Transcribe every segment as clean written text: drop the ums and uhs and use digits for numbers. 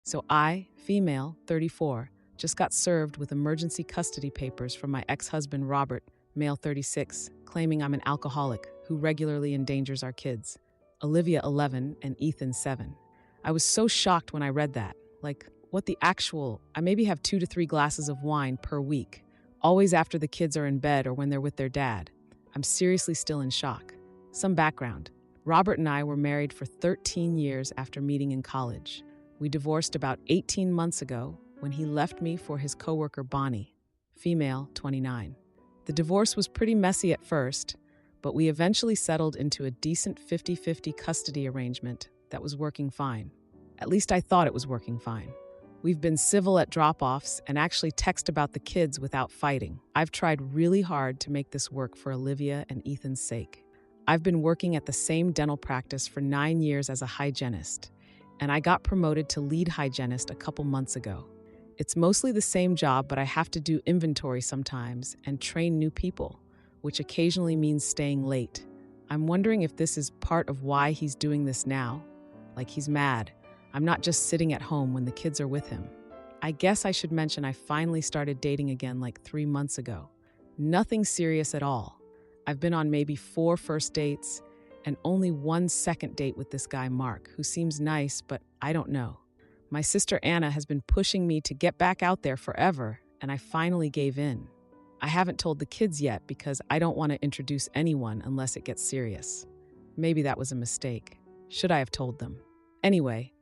So I, female, 34, just got served with emergency custody papers from my ex-husband Robert, male 36, claiming I'm an alcoholic who regularly endangers our kids, Olivia 11 and Ethan 7. I was so shocked when I read that. Like, what the actual? I maybe have 2 to 3 glasses of wine per week, always after the kids are in bed or when they're with their dad. I'm seriously still in shock. Some background. Robert and I were married for 13 years after meeting in college. We divorced about 18 months ago when he left me for his coworker Bonnie, female, 29. The divorce was pretty messy at first, but we eventually settled into a decent 50-50 custody arrangement that was working fine. At least I thought it was working fine. We've been civil at drop-offs and actually text about the kids without fighting. I've tried really hard to make this work for Olivia and Ethan's sake. I've been working at the same dental practice for 9 years as a hygienist, and I got promoted to lead hygienist a couple months ago. It's mostly the same job, but I have to do inventory sometimes and train new people, which occasionally means staying late. I'm wondering if this is part of why he's doing this now. Like he's mad. I'm not just sitting at home when the kids are with him. I guess I should mention I finally started dating again like 3 months ago. Nothing serious at all. I've been on maybe 4 first dates and only 1 second date with this guy Mark, who seems nice, but I don't know. My sister Anna has been pushing me to get back out there forever, and I finally gave in. I haven't told the kids yet because I don't want to introduce anyone unless it gets serious. Maybe that was a mistake. Should I have told them? Anyway,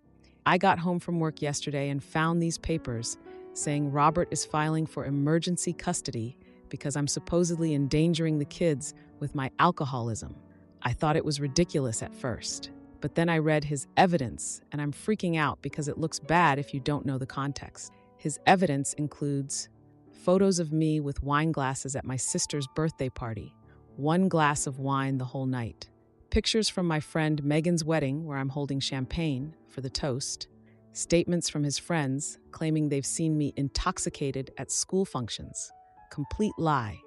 I got home from work yesterday and found these papers saying Robert is filing for emergency custody because I'm supposedly endangering the kids with my alcoholism. I thought it was ridiculous at first, but then I read his evidence and I'm freaking out because it looks bad if you don't know the context. His evidence includes photos of me with wine glasses at my sister's birthday party, 1 glass of wine the whole night. Pictures from my friend Megan's wedding where I'm holding champagne for the toast. Statements from his friends claiming they've seen me intoxicated at school functions. Complete lie.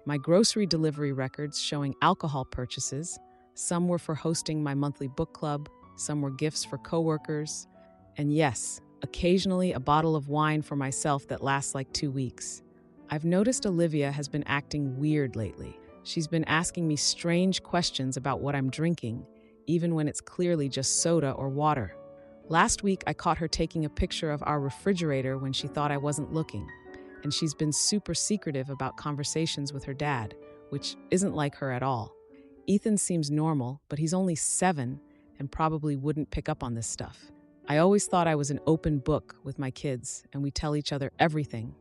My grocery delivery records showing alcohol purchases. Some were for hosting my monthly book club. Some were gifts for coworkers. And yes, occasionally a bottle of wine for myself that lasts like 2 weeks. I've noticed Olivia has been acting weird lately. She's been asking me strange questions about what I'm drinking, even when it's clearly just soda or water. Last week, I caught her taking a picture of our refrigerator when she thought I wasn't looking, and she's been super secretive about conversations with her dad, which isn't like her at all. Ethan seems normal, but he's only 7 and probably wouldn't pick up on this stuff. I always thought I was an open book with my kids, and we tell each other everything.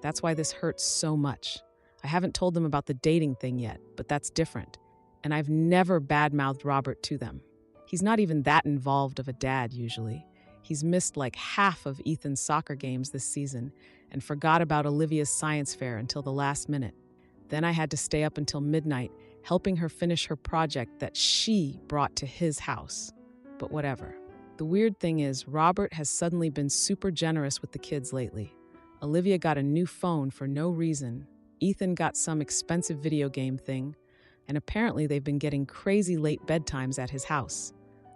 That's why this hurts so much. I haven't told them about the dating thing yet, but that's different. And I've never badmouthed Robert to them. He's not even that involved of a dad usually. He's missed like half of Ethan's soccer games this season and forgot about Olivia's science fair until the last minute. Then I had to stay up until midnight helping her finish her project that she brought to his house. But whatever. The weird thing is, Robert has suddenly been super generous with the kids lately. Olivia got a new phone for no reason. Ethan got some expensive video game thing, and apparently they've been getting crazy late bedtimes at his house.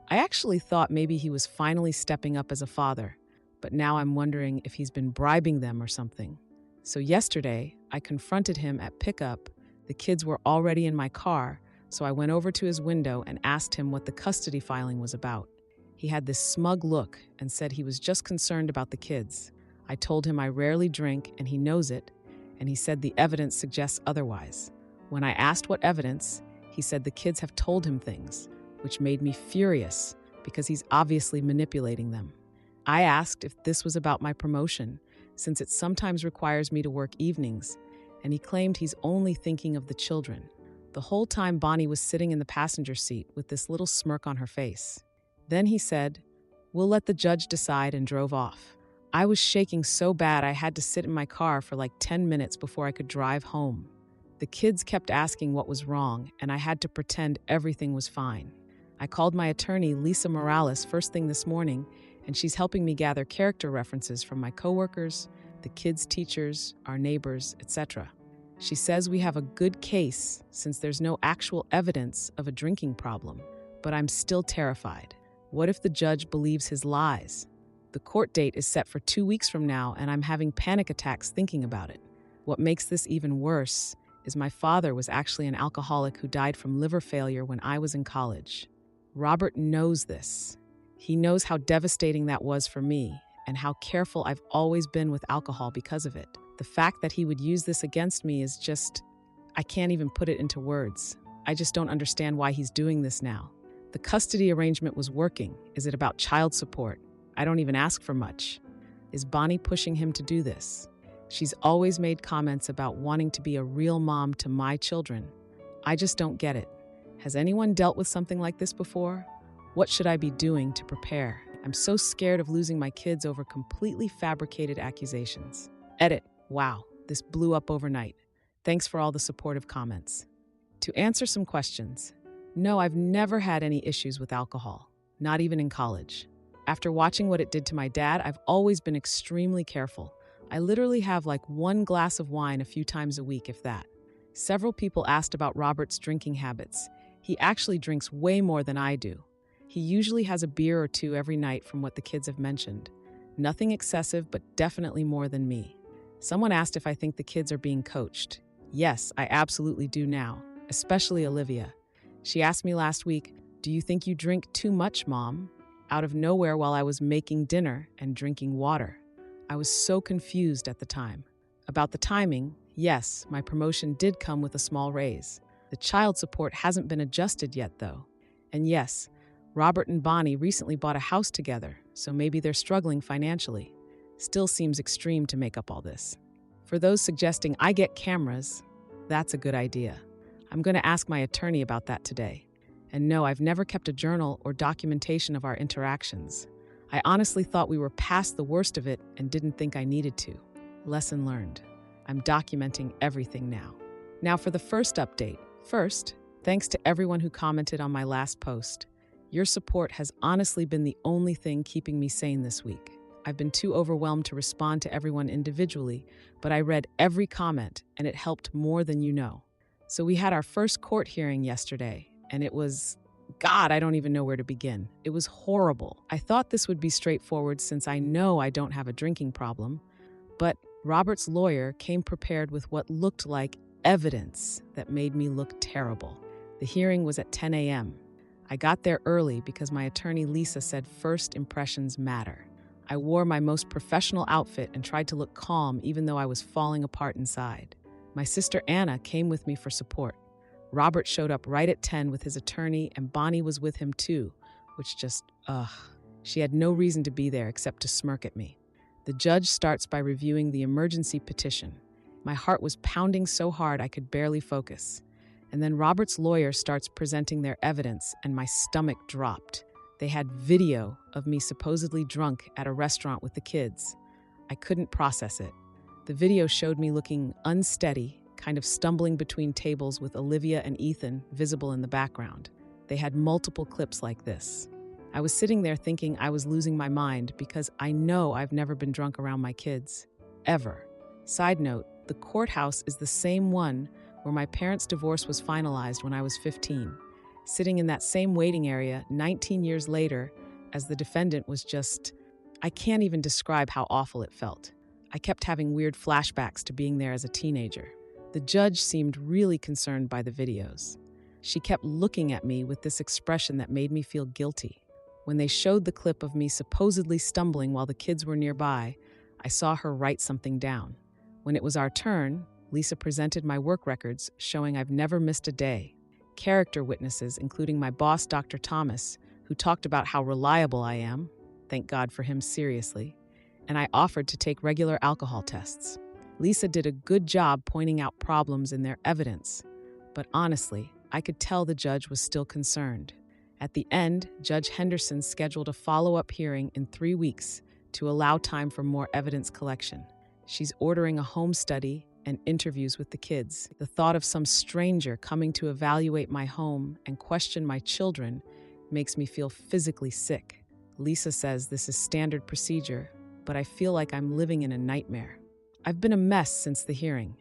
I actually thought maybe he was finally stepping up as a father, but now I'm wondering if he's been bribing them or something. So yesterday, I confronted him at pickup. The kids were already in my car, so I went over to his window and asked him what the custody filing was about. He had this smug look and said he was just concerned about the kids. I told him I rarely drink and he knows it, and he said the evidence suggests otherwise. When I asked what evidence, he said the kids have told him things, which made me furious because he's obviously manipulating them. I asked if this was about my promotion, since it sometimes requires me to work evenings, and he claimed he's only thinking of the children. The whole time Bonnie was sitting in the passenger seat with this little smirk on her face. Then he said, "We'll let the judge decide," and drove off. I was shaking so bad I had to sit in my car for like 10 minutes before I could drive home. The kids kept asking what was wrong, and I had to pretend everything was fine. I called my attorney, Lisa Morales, first thing this morning, and she's helping me gather character references from my coworkers, the kids' teachers, our neighbors, etc. She says we have a good case since there's no actual evidence of a drinking problem, but I'm still terrified. What if the judge believes his lies? The court date is set for 2 weeks from now, and I'm having panic attacks thinking about it. What makes this even worse is my father was actually an alcoholic who died from liver failure when I was in college. Robert knows this. He knows how devastating that was for me and how careful I've always been with alcohol because of it. The fact that he would use this against me is just, I can't even put it into words. I just don't understand why he's doing this now. The custody arrangement was working. Is it about child support? I don't even ask for much. Is Bonnie pushing him to do this? She's always made comments about wanting to be a real mom to my children. I just don't get it. Has anyone dealt with something like this before? What should I be doing to prepare? I'm so scared of losing my kids over completely fabricated accusations. Edit. Wow, this blew up overnight. Thanks for all the supportive comments. To answer some questions, no, I've never had any issues with alcohol, not even in college. After watching what it did to my dad, I've always been extremely careful. I literally have like 1 glass of wine a few times a week, if that. Several people asked about Robert's drinking habits. He actually drinks way more than I do. He usually has a beer or 2 every night from what the kids have mentioned. Nothing excessive, but definitely more than me. Someone asked if I think the kids are being coached. Yes, I absolutely do now, especially Olivia. She asked me last week, "Do you think you drink too much, Mom?" out of nowhere while I was making dinner and drinking water. I was so confused at the time. About the timing, yes, my promotion did come with a small raise. The child support hasn't been adjusted yet, though. And yes, Robert and Bonnie recently bought a house together, so maybe they're struggling financially. Still seems extreme to make up all this. For those suggesting I get cameras, that's a good idea. I'm going to ask my attorney about that today. And no, I've never kept a journal or documentation of our interactions. I honestly thought we were past the worst of it and didn't think I needed to. Lesson learned. I'm documenting everything now. Now for the first update. First, thanks to everyone who commented on my last post. Your support has honestly been the only thing keeping me sane this week. I've been too overwhelmed to respond to everyone individually, but I read every comment and it helped more than you know. So we had our first court hearing yesterday, and it was, God, I don't even know where to begin. It was horrible. I thought this would be straightforward since I know I don't have a drinking problem, but Robert's lawyer came prepared with what looked like evidence that made me look terrible. The hearing was at 10 a.m. I got there early because my attorney Lisa said first impressions matter. I wore my most professional outfit and tried to look calm even though I was falling apart inside. My sister Anna came with me for support. Robert showed up right at 10 with his attorney, and Bonnie was with him too, which just, She had no reason to be there except to smirk at me. The judge starts by reviewing the emergency petition. My heart was pounding so hard I could barely focus. And then Robert's lawyer starts presenting their evidence, and my stomach dropped. They had video of me supposedly drunk at a restaurant with the kids. I couldn't process it. The video showed me looking unsteady, kind of stumbling between tables with Olivia and Ethan visible in the background. They had multiple clips like this. I was sitting there thinking I was losing my mind because I know I've never been drunk around my kids. Ever. Side note, the courthouse is the same one where my parents' divorce was finalized when I was 15. Sitting in that same waiting area 19 years later as the defendant was just, I can't even describe how awful it felt. I kept having weird flashbacks to being there as a teenager. The judge seemed really concerned by the videos. She kept looking at me with this expression that made me feel guilty. When they showed the clip of me supposedly stumbling while the kids were nearby, I saw her write something down. When it was our turn, Lisa presented my work records showing I've never missed a day. Character witnesses, including my boss, Dr. Thomas, who talked about how reliable I am, thank God for him seriously, and I offered to take regular alcohol tests. Lisa did a good job pointing out problems in their evidence, but honestly, I could tell the judge was still concerned. At the end, Judge Henderson scheduled a follow-up hearing in 3 weeks to allow time for more evidence collection. She's ordering a home study and interviews with the kids. The thought of some stranger coming to evaluate my home and question my children makes me feel physically sick. Lisa says this is standard procedure, but I feel like I'm living in a nightmare. I've been a mess since the hearing.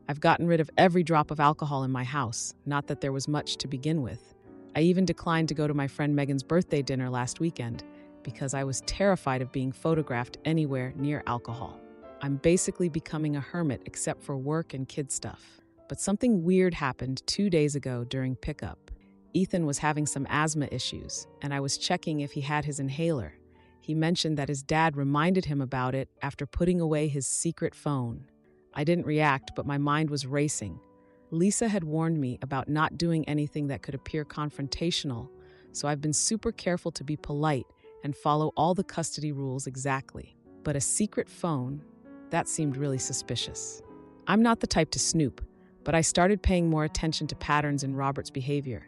I've gotten rid of every drop of alcohol in my house, not that there was much to begin with. I even declined to go to my friend Megan's birthday dinner last weekend, because I was terrified of being photographed anywhere near alcohol. I'm basically becoming a hermit except for work and kid stuff. But something weird happened 2 days ago during pickup. Ethan was having some asthma issues, and I was checking if he had his inhaler. He mentioned that his dad reminded him about it after putting away his secret phone. I didn't react, but my mind was racing. Lisa had warned me about not doing anything that could appear confrontational, so I've been super careful to be polite and follow all the custody rules exactly. But a secret phone? That seemed really suspicious. I'm not the type to snoop, but I started paying more attention to patterns in Robert's behavior,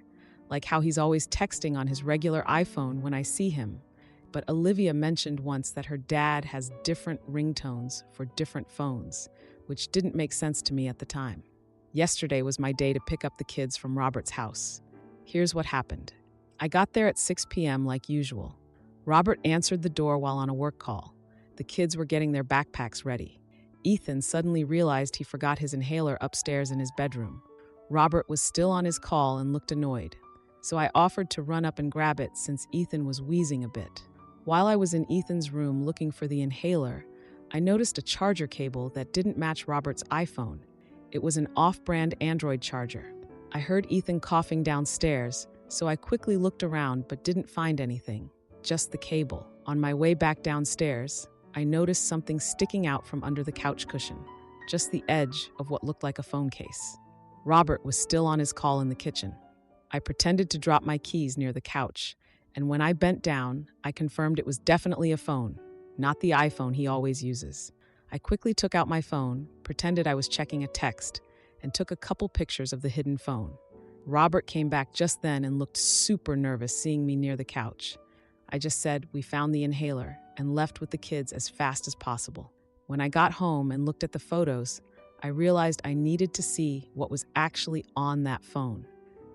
like how he's always texting on his regular iPhone when I see him. But Olivia mentioned once that her dad has different ringtones for different phones, which didn't make sense to me at the time. Yesterday was my day to pick up the kids from Robert's house. Here's what happened. I got there at 6 p.m. like usual. Robert answered the door while on a work call. The kids were getting their backpacks ready. Ethan suddenly realized he forgot his inhaler upstairs in his bedroom. Robert was still on his call and looked annoyed, so I offered to run up and grab it since Ethan was wheezing a bit. While I was in Ethan's room looking for the inhaler, I noticed a charger cable that didn't match Robert's iPhone. It was an off-brand Android charger. I heard Ethan coughing downstairs, so I quickly looked around but didn't find anything, just the cable. On my way back downstairs, I noticed something sticking out from under the couch cushion, just the edge of what looked like a phone case. Robert was still on his call in the kitchen. I pretended to drop my keys near the couch, and when I bent down, I confirmed it was definitely a phone, not the iPhone he always uses. I quickly took out my phone, pretended I was checking a text, and took a couple pictures of the hidden phone. Robert came back just then and looked super nervous seeing me near the couch. I just said we found the inhaler and left with the kids as fast as possible. When I got home and looked at the photos, I realized I needed to see what was actually on that phone.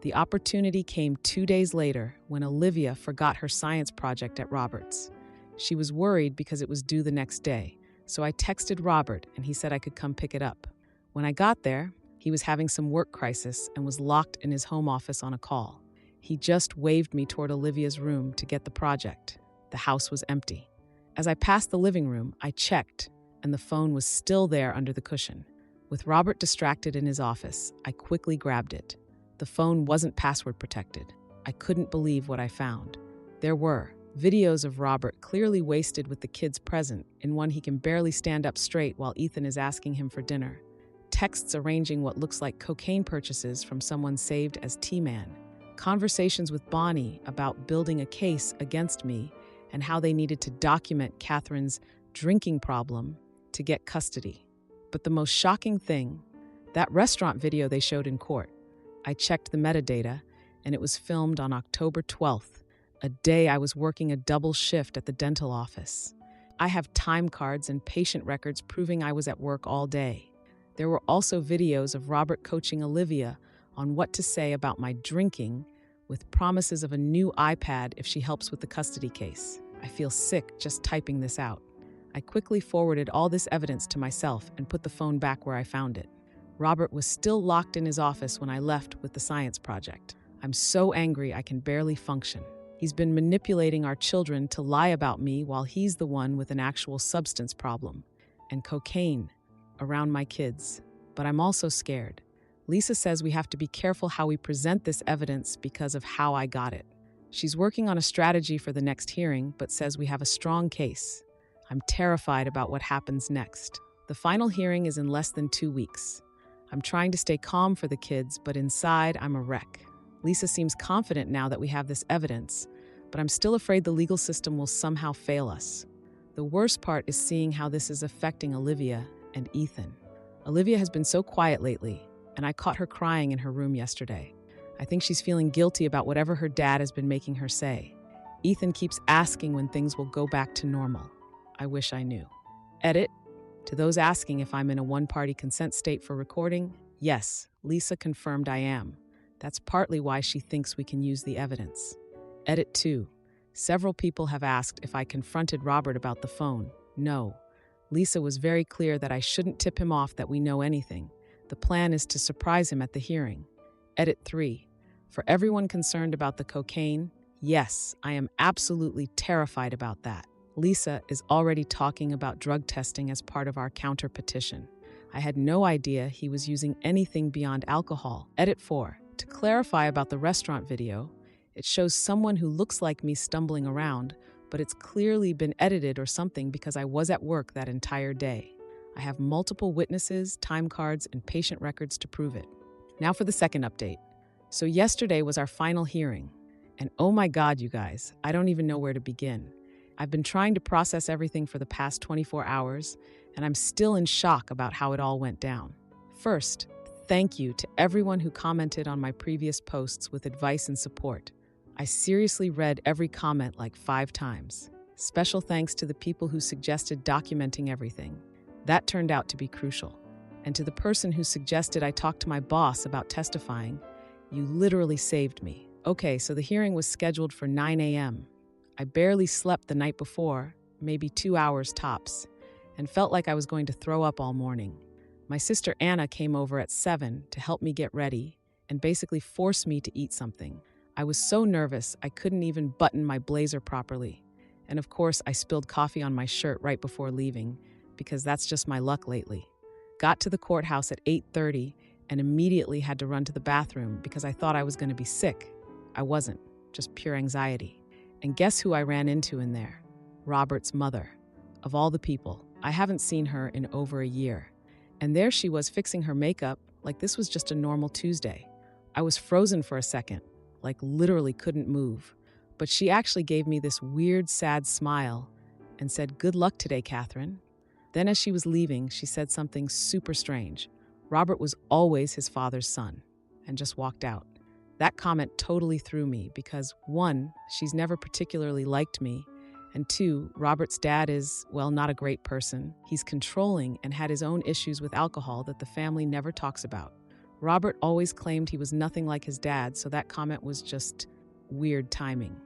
The opportunity came 2 days later when Olivia forgot her science project at Robert's. She was worried because it was due the next day, so I texted Robert and he said I could come pick it up. When I got there, he was having some work crisis and was locked in his home office on a call. He just waved me toward Olivia's room to get the project. The house was empty. As I passed the living room, I checked, and the phone was still there under the cushion. With Robert distracted in his office, I quickly grabbed it. The phone wasn't password protected. I couldn't believe what I found. There were videos of Robert clearly wasted with the kids present. In one, he can barely stand up straight while Ethan is asking him for dinner. Texts arranging what looks like cocaine purchases from someone saved as T-Man. Conversations with Bonnie about building a case against me and how they needed to document Catherine's drinking problem to get custody. But the most shocking thing, that restaurant video they showed in court. I checked the metadata, and it was filmed on October 12th, a day I was working a double shift at the dental office. I have time cards and patient records proving I was at work all day. There were also videos of Robert coaching Olivia on what to say about my drinking, with promises of a new iPad if she helps with the custody case. I feel sick just typing this out. I quickly forwarded all this evidence to myself and put the phone back where I found it. Robert was still locked in his office when I left with the science project. I'm so angry I can barely function. He's been manipulating our children to lie about me while he's the one with an actual substance problem and cocaine around my kids. But I'm also scared. Lisa says we have to be careful how we present this evidence because of how I got it. She's working on a strategy for the next hearing, but says we have a strong case. I'm terrified about what happens next. The final hearing is in less than 2 weeks. I'm trying to stay calm for the kids, but inside I'm a wreck. Lisa seems confident now that we have this evidence, but I'm still afraid the legal system will somehow fail us. The worst part is seeing how this is affecting Olivia and Ethan. Olivia has been so quiet lately, and I caught her crying in her room yesterday. I think she's feeling guilty about whatever her dad has been making her say. Ethan keeps asking when things will go back to normal. I wish I knew. Edit. To those asking if I'm in a one-party consent state for recording, yes, Lisa confirmed I am. That's partly why she thinks we can use the evidence. Edit 2. Several people have asked if I confronted Robert about the phone. No. Lisa was very clear that I shouldn't tip him off that we know anything. The plan is to surprise him at the hearing. Edit 3. For everyone concerned about the cocaine, Yes, I am absolutely terrified about that. Lisa is already talking about drug testing as part of our counter petition. I had no idea he was using anything beyond alcohol. Edit 4. To clarify about the restaurant video, it shows someone who looks like me stumbling around, but it's clearly been edited or something because I was at work that entire day. I have multiple witnesses, time cards, and patient records to prove it. Now for the second update. So yesterday was our final hearing. And oh my God, you guys, I don't even know where to begin. I've been trying to process everything for the past 24 hours, and I'm still in shock about how it all went down. First, thank you to everyone who commented on my previous posts with advice and support. I seriously read every comment like 5 times. Special thanks to the people who suggested documenting everything. That turned out to be crucial. And to the person who suggested I talk to my boss about testifying, you literally saved me. Okay, so the hearing was scheduled for 9 a.m. I barely slept the night before, maybe 2 hours tops, and felt like I was going to throw up all morning. My sister Anna came over at 7 to help me get ready and basically forced me to eat something. I was so nervous I couldn't even button my blazer properly. And of course, I spilled coffee on my shirt right before leaving, because that's just my luck lately. Got to the courthouse at 8:30 and immediately had to run to the bathroom because I thought I was going to be sick. I wasn't, just pure anxiety. And guess who I ran into in there? Robert's mother. Of all the people, I haven't seen her in over a year. And there she was fixing her makeup like this was just a normal Tuesday. I was frozen for a second, like literally couldn't move. But she actually gave me this weird, sad smile and said, "Good luck today, Catherine." Then as she was leaving, she said something super strange. Robert was always his father's son, and just walked out. That comment totally threw me because 1, she's never particularly liked me, and 2, Robert's dad is, well, not a great person. He's controlling and had his own issues with alcohol that the family never talks about. Robert always claimed he was nothing like his dad, so that comment was just weird timing.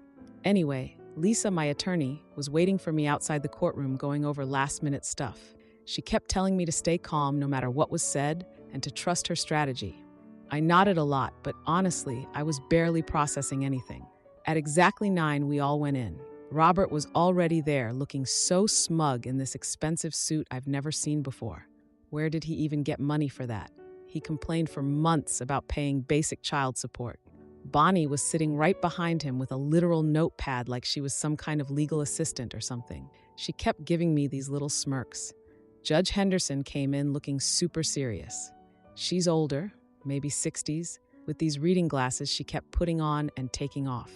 Anyway, Lisa, my attorney, was waiting for me outside the courtroom going over last-minute stuff. She kept telling me to stay calm no matter what was said and to trust her strategy. I nodded a lot, but honestly, I was barely processing anything. At exactly 9, we all went in. Robert was already there, looking so smug in this expensive suit I've never seen before. Where did he even get money for that? He complained for months about paying basic child support. Bonnie was sitting right behind him with a literal notepad like she was some kind of legal assistant or something. She kept giving me these little smirks. Judge Henderson came in looking super serious. She's older, maybe 60s, with these reading glasses she kept putting on and taking off.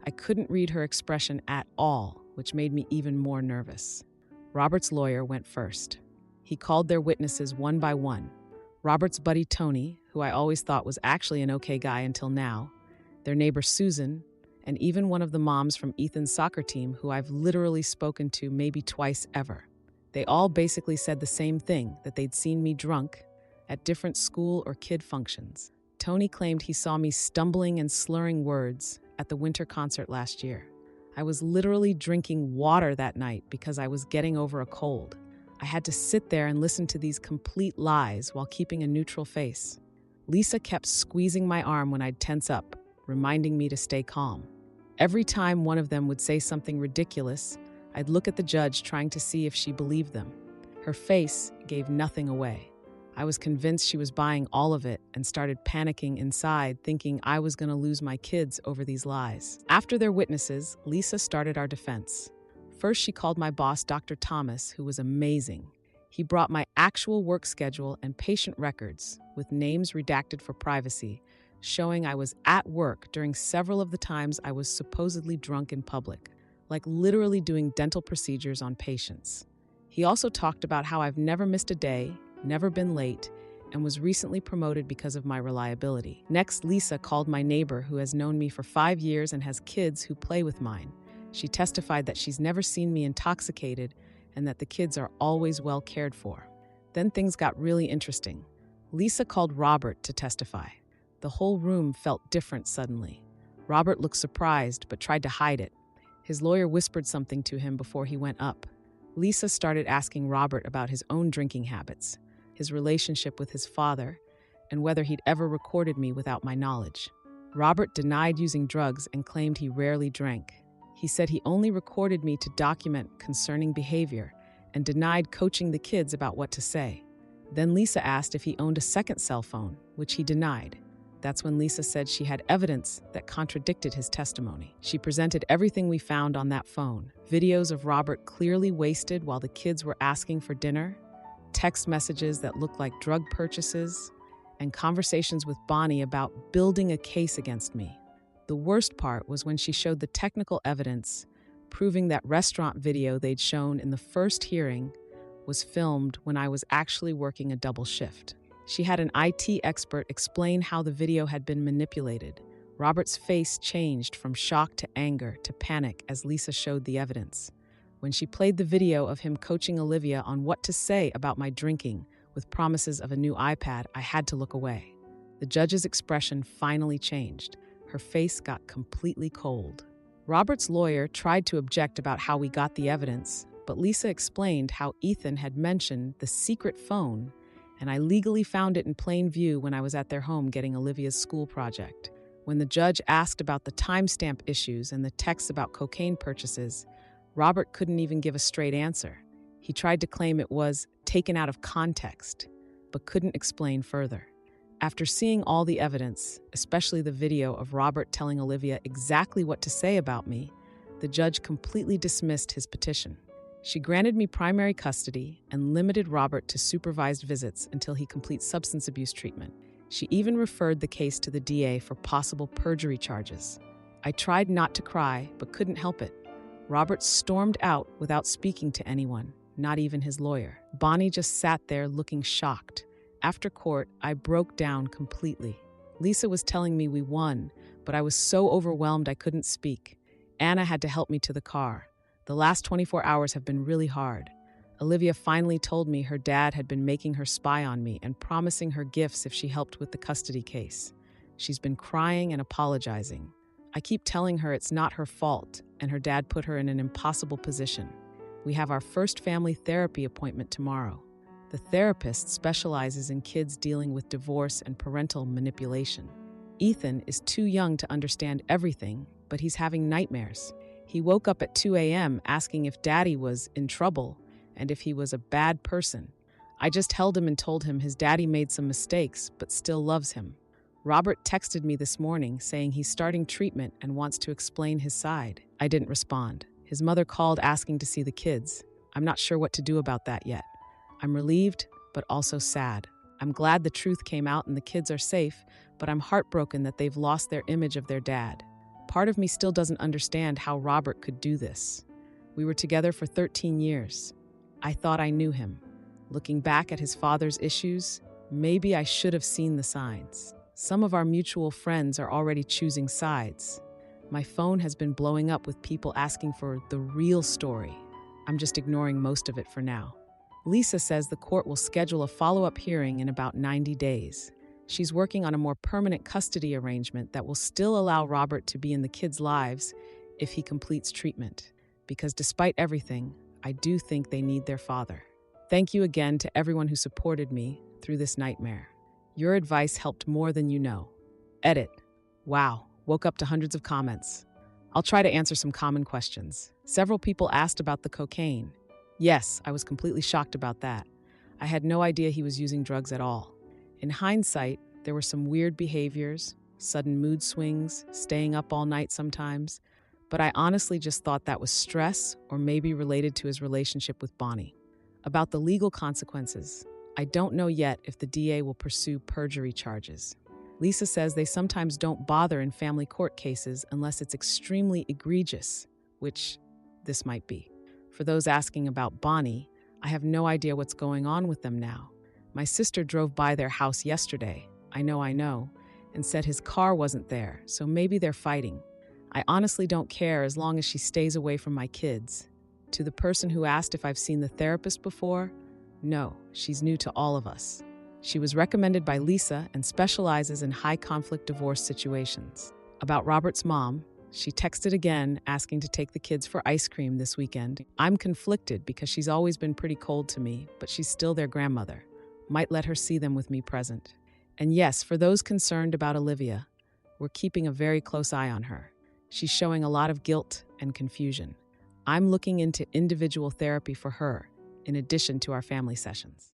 I couldn't read her expression at all, which made me even more nervous. Robert's lawyer went first. He called their witnesses one by one. Robert's buddy Tony, who I always thought was actually an okay guy until now, their neighbor Susan, and even one of the moms from Ethan's soccer team who I've literally spoken to maybe twice ever. They all basically said the same thing, that they'd seen me drunk at different school or kid functions. Tony claimed he saw me stumbling and slurring words at the winter concert last year. I was literally drinking water that night because I was getting over a cold. I had to sit there and listen to these complete lies while keeping a neutral face. Lisa kept squeezing my arm when I'd tense up, reminding me to stay calm. Every time one of them would say something ridiculous, I'd look at the judge trying to see if she believed them. Her face gave nothing away. I was convinced she was buying all of it and started panicking inside, thinking I was going to lose my kids over these lies. After their witnesses, Lisa started our defense. First, she called my boss, Dr. Thomas, who was amazing. He brought my actual work schedule and patient records, with names redacted for privacy, showing I was at work during several of the times I was supposedly drunk in public, like literally doing dental procedures on patients. He also talked about how I've never missed a day, never been late, and was recently promoted because of my reliability. Next, Lisa called my neighbor who has known me for 5 years and has kids who play with mine. She testified that she's never seen me intoxicated and that the kids are always well cared for. Then things got really interesting. Lisa called Robert to testify. The whole room felt different suddenly. Robert looked surprised but tried to hide it. His lawyer whispered something to him before he went up. Lisa started asking Robert about his own drinking habits, his relationship with his father, and whether he'd ever recorded me without my knowledge. Robert denied using drugs and claimed he rarely drank. He said he only recorded me to document concerning behavior and denied coaching the kids about what to say. Then Lisa asked if he owned a second cell phone, which he denied. That's when Lisa said she had evidence that contradicted his testimony. She presented everything we found on that phone: videos of Robert clearly wasted while the kids were asking for dinner, text messages that looked like drug purchases, and conversations with Bonnie about building a case against me. The worst part was when she showed the technical evidence proving that restaurant video they'd shown in the first hearing was filmed when I was actually working a double shift. She had an IT expert explain how the video had been manipulated. Robert's face changed from shock to anger to panic as Lisa showed the evidence. When she played the video of him coaching Olivia on what to say about my drinking with promises of a new iPad, I had to look away. The judge's expression finally changed. Her face got completely cold. Robert's lawyer tried to object about how we got the evidence, but Lisa explained how Ethan had mentioned the secret phone, and I legally found it in plain view when I was at their home getting Olivia's school project. When the judge asked about the timestamp issues and the texts about cocaine purchases, Robert couldn't even give a straight answer. He tried to claim it was taken out of context, but couldn't explain further. After seeing all the evidence, especially the video of Robert telling Olivia exactly what to say about me, the judge completely dismissed his petition. She granted me primary custody and limited Robert to supervised visits until he completes substance abuse treatment. She even referred the case to the DA for possible perjury charges. I tried not to cry, but couldn't help it. Robert stormed out without speaking to anyone, not even his lawyer. Bonnie just sat there looking shocked. After court, I broke down completely. Lisa was telling me we won, but I was so overwhelmed I couldn't speak. Anna had to help me to the car. The last 24 hours have been really hard. Olivia finally told me her dad had been making her spy on me and promising her gifts if she helped with the custody case. She's been crying and apologizing. I keep telling her it's not her fault, and her dad put her in an impossible position. We have our first family therapy appointment tomorrow. The therapist specializes in kids dealing with divorce and parental manipulation. Ethan is too young to understand everything, but he's having nightmares. He woke up at 2 a.m. asking if Daddy was in trouble and if he was a bad person. I just held him and told him his daddy made some mistakes, but still loves him. Robert texted me this morning saying he's starting treatment and wants to explain his side. I didn't respond. His mother called asking to see the kids. I'm not sure what to do about that yet. I'm relieved, but also sad. I'm glad the truth came out and the kids are safe, but I'm heartbroken that they've lost their image of their dad. Part of me still doesn't understand how Robert could do this. We were together for 13 years. I thought I knew him. Looking back at his father's issues, maybe I should have seen the signs. Some of our mutual friends are already choosing sides. My phone has been blowing up with people asking for the real story. I'm just ignoring most of it for now. Lisa says the court will schedule a follow-up hearing in about 90 days. She's working on a more permanent custody arrangement that will still allow Robert to be in the kids' lives if he completes treatment. Because despite everything, I do think they need their father. Thank you again to everyone who supported me through this nightmare. Your advice helped more than you know. Edit. Wow, woke up to hundreds of comments. I'll try to answer some common questions. Several people asked about the cocaine. Yes, I was completely shocked about that. I had no idea he was using drugs at all. In hindsight, there were some weird behaviors, sudden mood swings, staying up all night sometimes, but I honestly just thought that was stress or maybe related to his relationship with Bonnie. About the legal consequences, I don't know yet if the DA will pursue perjury charges. Lisa says they sometimes don't bother in family court cases unless it's extremely egregious, which this might be. For those asking about Bonnie, I have no idea what's going on with them now. My sister drove by their house yesterday, I know, and said his car wasn't there, so maybe they're fighting. I honestly don't care as long as she stays away from my kids. To the person who asked if I've seen the therapist before, no, she's new to all of us. She was recommended by Lisa and specializes in high-conflict divorce situations. About Robert's mom, she texted again asking to take the kids for ice cream this weekend. I'm conflicted because she's always been pretty cold to me, but she's still their grandmother. Might let her see them with me present. And yes, for those concerned about Olivia, we're keeping a very close eye on her. She's showing a lot of guilt and confusion. I'm looking into individual therapy for her, in addition to our family sessions.